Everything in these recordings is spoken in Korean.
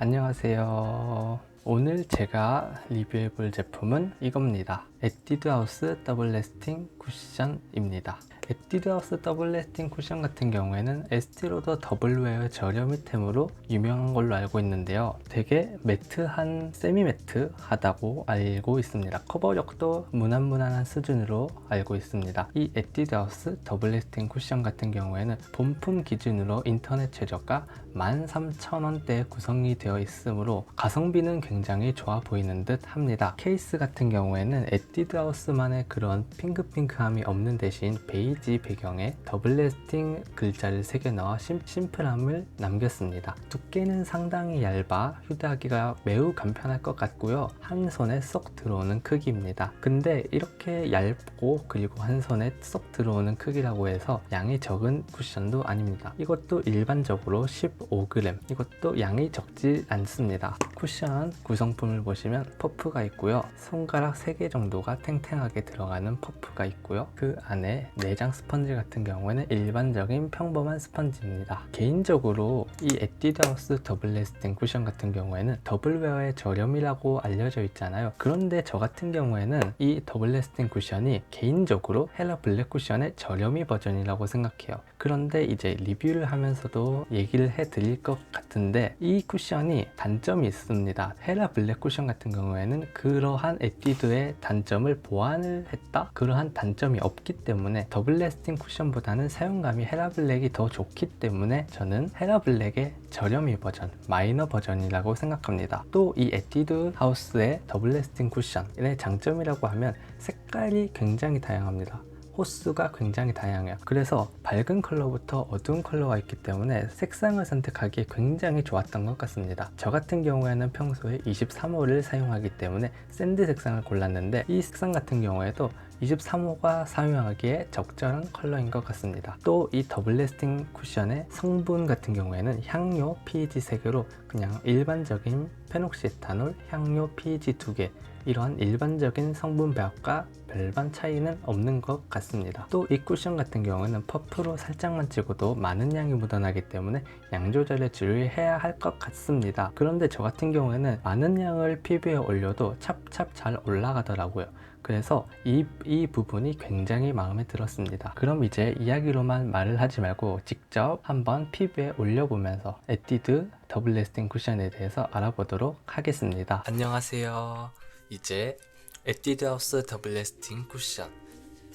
안녕하세요. 오늘 제가 리뷰해 볼 제품은 이겁니다. 에뛰드하우스 더블 레스팅 쿠션입니다. 에뛰드하우스 더블 레스팅 쿠션 같은 경우에는 에스티로더 더블웨어 저렴이템으로 유명한 걸로 알고 있는데요. 되게 매트한 세미 매트하다고 알고 있습니다. 커버력도 무난무난한 수준으로 알고 있습니다. 이 에뛰드하우스 더블 레스팅 쿠션 같은 경우에는 본품 기준으로 인터넷 최저가 13,000원대에 구성이 되어 있으므로 가성비는 굉장히 좋아 보이는 듯 합니다. 케이스 같은 경우에는 에뛰드하우스만의 그런 핑크핑크함이 없는 대신 베이지 배경에 더블 레스팅 글자를 새겨 넣어 심플함을 남겼습니다. 두께는 상당히 얇아 휴대하기가 매우 간편할 것 같고요. 한 손에 쏙 들어오는 크기입니다. 근데 이렇게 얇고 그리고 한 손에 쏙 들어오는 크기라고 해서 양이 적은 쿠션도 아닙니다. 이것도 일반적으로 15g, 이것도 양이 적지 않습니다. 쿠션 구성품을 보시면 퍼프가 있고요. 손가락 3개 정도가 탱탱하게 들어가는 퍼프가 있고요. 그 안에 내장 스펀지 같은 경우에는 일반적인 평범한 스펀지입니다. 개인적으로 이 에뛰드하우스 더블 레스팅 쿠션 같은 경우에는 더블웨어의 저렴이라고 알려져 있잖아요. 그런데 저 같은 경우에는 이 더블 레스팅 쿠션이 개인적으로 헤라 블랙 쿠션의 저렴이 버전이라고 생각해요. 그런데 이제 리뷰를 하면서도 얘기를 해드릴 것 같은데 이 쿠션이 단점이 있습니다. 헤라 블랙 쿠션 같은 경우에는 그러한 에뛰드의 단점을 보완을 했다? 그러한 단점이 없기 때문에 더블 레스팅 쿠션보다는 사용감이 헤라 블랙이 더 좋기 때문에 저는 헤라 블랙의 저렴이 버전, 마이너 버전이라고 생각합니다. 또 이 에뛰드 하우스의 더블 레스팅 쿠션의 장점이라고 하면 색깔이 굉장히 다양합니다. 호수가 굉장히 다양해요. 그래서 밝은 컬러부터 어두운 컬러가 있기 때문에 색상을 선택하기에 굉장히 좋았던 것 같습니다. 저 같은 경우에는 평소에 23호를 사용하기 때문에 샌드 색상을 골랐는데 이 색상 같은 경우에도 23호가 사용하기에 적절한 컬러인 것 같습니다. 또 이 더블 레스팅 쿠션의 성분 같은 경우에는 향료 PEG 3개로 그냥 일반적인 페녹시에탄올, 향료 PEG 2개 이러한 일반적인 성분 배합과 별반 차이는 없는 것 같습니다. 또 이 쿠션 같은 경우에는 퍼프로 살짝만 찍어도 많은 양이 묻어나기 때문에 양 조절에 주의해야 할 것 같습니다. 그런데 저 같은 경우에는 많은 양을 피부에 올려도 찹찹 잘 올라가더라고요. 그래서 이 부분이 굉장히 마음에 들었습니다. 그럼 이제 이야기로만 말을 하지 말고 직접 한번 피부에 올려보면서 에뛰드 더블 레스팅 쿠션에 대해서 알아보도록 하겠습니다. 안녕하세요. 이제 에뛰드하우스 더블 레스팅 쿠션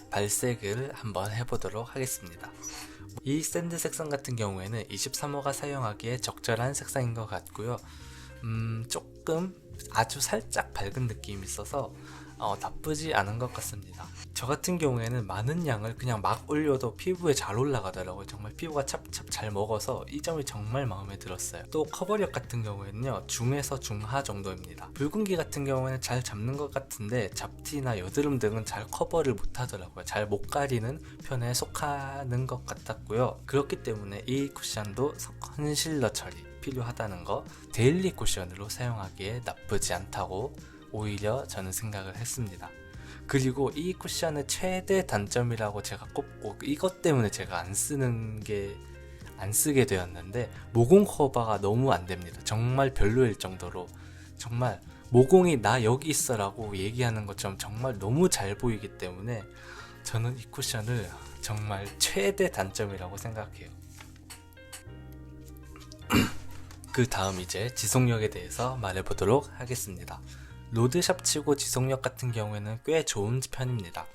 발색을 한번 해보도록 하겠습니다. 이 샌드 색상 같은 경우에는 23호가 사용하기에 적절한 색상인 것 같고요. 조금 아주 살짝 밝은 느낌이 있어서 나쁘지 않은 것 같습니다. 저 같은 경우에는 많은 양을 그냥 막 올려도 피부에 잘 올라가더라고요. 정말 피부가 찹찹 잘 먹어서 이 점이 정말 마음에 들었어요. 또 커버력 같은 경우에는요, 중에서 중하 정도입니다. 붉은기 같은 경우에는 잘 잡는 것 같은데 잡티나 여드름 등은 잘 커버를 못 하더라고요. 잘 못 가리는 편에 속하는 것 같았고요. 그렇기 때문에 이 쿠션도 컨실러 처리 필요하다는 거, 데일리 쿠션으로 사용하기에 나쁘지 않다고 오히려 저는 생각을 했습니다. 그리고 이 쿠션의 최대 단점이라고 제가 꼽고 이것 때문에 제가 안 쓰게 되었는데 모공 커버가 너무 안 됩니다. 정말 별로일 정도로 정말 모공이 나 여기 있어 라고 얘기하는 것처럼 정말 너무 잘 보이기 때문에 저는 이 쿠션을 정말 최대 단점이라고 생각해요. 그 다음 이제 지속력에 대해서 말해보도록 하겠습니다. 로드샵 치고 지속력 같은 경우에는 꽤 좋은 편입니다.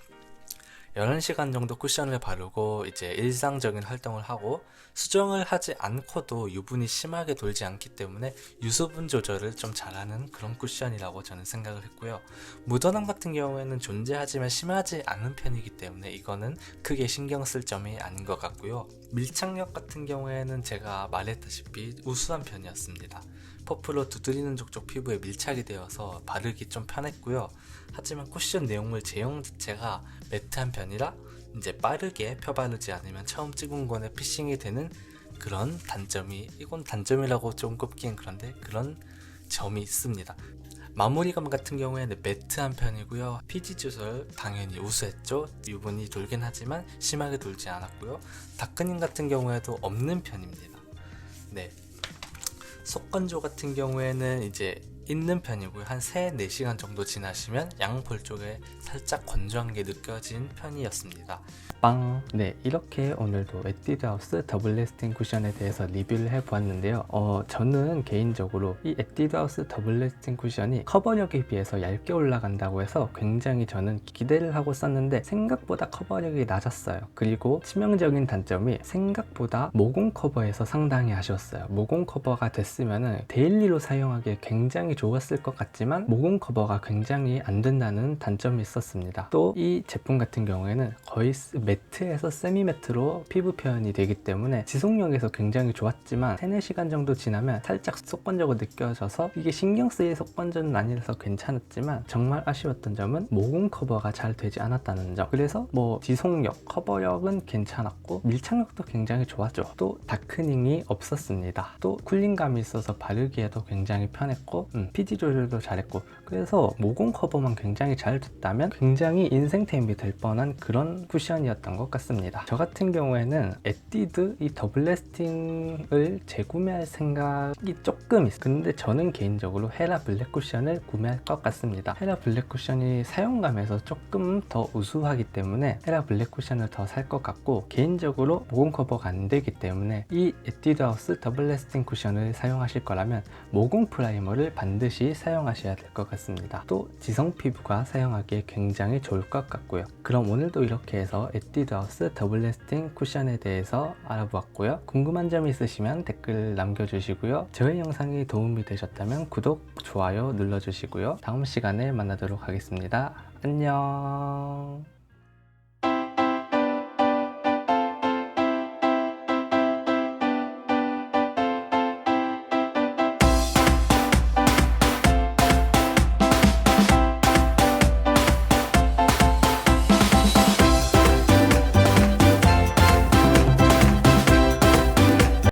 11시간 정도 쿠션을 바르고 이제 일상적인 활동을 하고 수정을 하지 않고도 유분이 심하게 돌지 않기 때문에 유수분 조절을 좀 잘하는 그런 쿠션이라고 저는 생각을 했고요. 묻어남 같은 경우에는 존재하지만 심하지 않은 편이기 때문에 이거는 크게 신경 쓸 점이 아닌 것 같고요. 밀착력 같은 경우에는 제가 말했다시피 우수한 편이었습니다. 퍼프로 두드리는 족족 피부에 밀착이 되어서 바르기 좀 편했고요. 하지만 쿠션 내용물 제형 자체가 매트한 편이라 이제 빠르게 펴바르지 않으면 처음 찍은 거에 피싱이 되는 그런 단점이, 이건 단점이라고 좀 꼽기엔 그런데 그런 점이 있습니다. 마무리감 같은 경우에는 매트한 편이고요. 피지 조절 당연히 우수했죠. 유분이 돌긴 하지만 심하게 돌지 않았고요. 다크닝 같은 경우에도 없는 편입니다. 네, 속건조 같은 경우에는 이제 있는 편이고요. 한 3-4시간 정도 지나시면 양볼 쪽에 살짝 건조한 게 느껴진 편이었습니다. 빵! 네, 이렇게 오늘도 에뛰드하우스 더블 레스팅 쿠션에 대해서 리뷰를 해보았는데요. 저는 개인적으로 이 에뛰드하우스 더블 레스팅 쿠션이 커버력에 비해서 얇게 올라간다고 해서 굉장히 저는 기대를 하고 썼는데 생각보다 커버력이 낮았어요. 그리고 치명적인 단점이 생각보다 모공 커버에서 상당히 아쉬웠어요. 모공 커버가 됐으면 데일리로 사용하기에 굉장히 좋았을 것 같지만 모공 커버가 굉장히 안 된다는 단점이 있었습니다. 또 이 제품 같은 경우에는 거의 매트에서 세미 매트로 피부 표현이 되기 때문에 지속력에서 굉장히 좋았지만 3-4시간 정도 지나면 살짝 속건조가 느껴져서 이게 신경 쓰일 속건조는 아니라서 괜찮았지만 정말 아쉬웠던 점은 모공 커버가 잘 되지 않았다는 점. 그래서 뭐 지속력, 커버력은 괜찮았고 밀착력도 굉장히 좋았죠. 또 다크닝이 없었습니다. 또 쿨링감이 있어서 바르기에도 굉장히 편했고 피지 조절도 잘했고 그래서 모공 커버만 굉장히 잘 됐다면 굉장히 인생템이 될 뻔한 그런 쿠션이었던 것 같습니다. 저 같은 경우에는 에뛰드 이 더블 레스팅을 재구매할 생각이 조금 있어요. 근데 저는 개인적으로 헤라 블랙 쿠션을 구매할 것 같습니다. 헤라 블랙 쿠션이 사용감에서 조금 더 우수하기 때문에 헤라 블랙 쿠션을 더 살 것 같고 개인적으로 모공 커버가 안 되기 때문에 이 에뛰드하우스 더블 레스팅 쿠션을 사용하실 거라면 모공 프라이머를 반드시 사용하셔야 될 것 같습니다. 또 지성 피부가 사용하기에 굉장히 좋을 것 같고요. 그럼 오늘도 이렇게 해서 에뛰드하우스 더블 레스팅 쿠션에 대해서 알아보았고요. 궁금한 점 있으시면 댓글 남겨주시고요. 저의 영상이 도움이 되셨다면 구독, 좋아요 눌러주시고요. 다음 시간에 만나도록 하겠습니다. 안녕.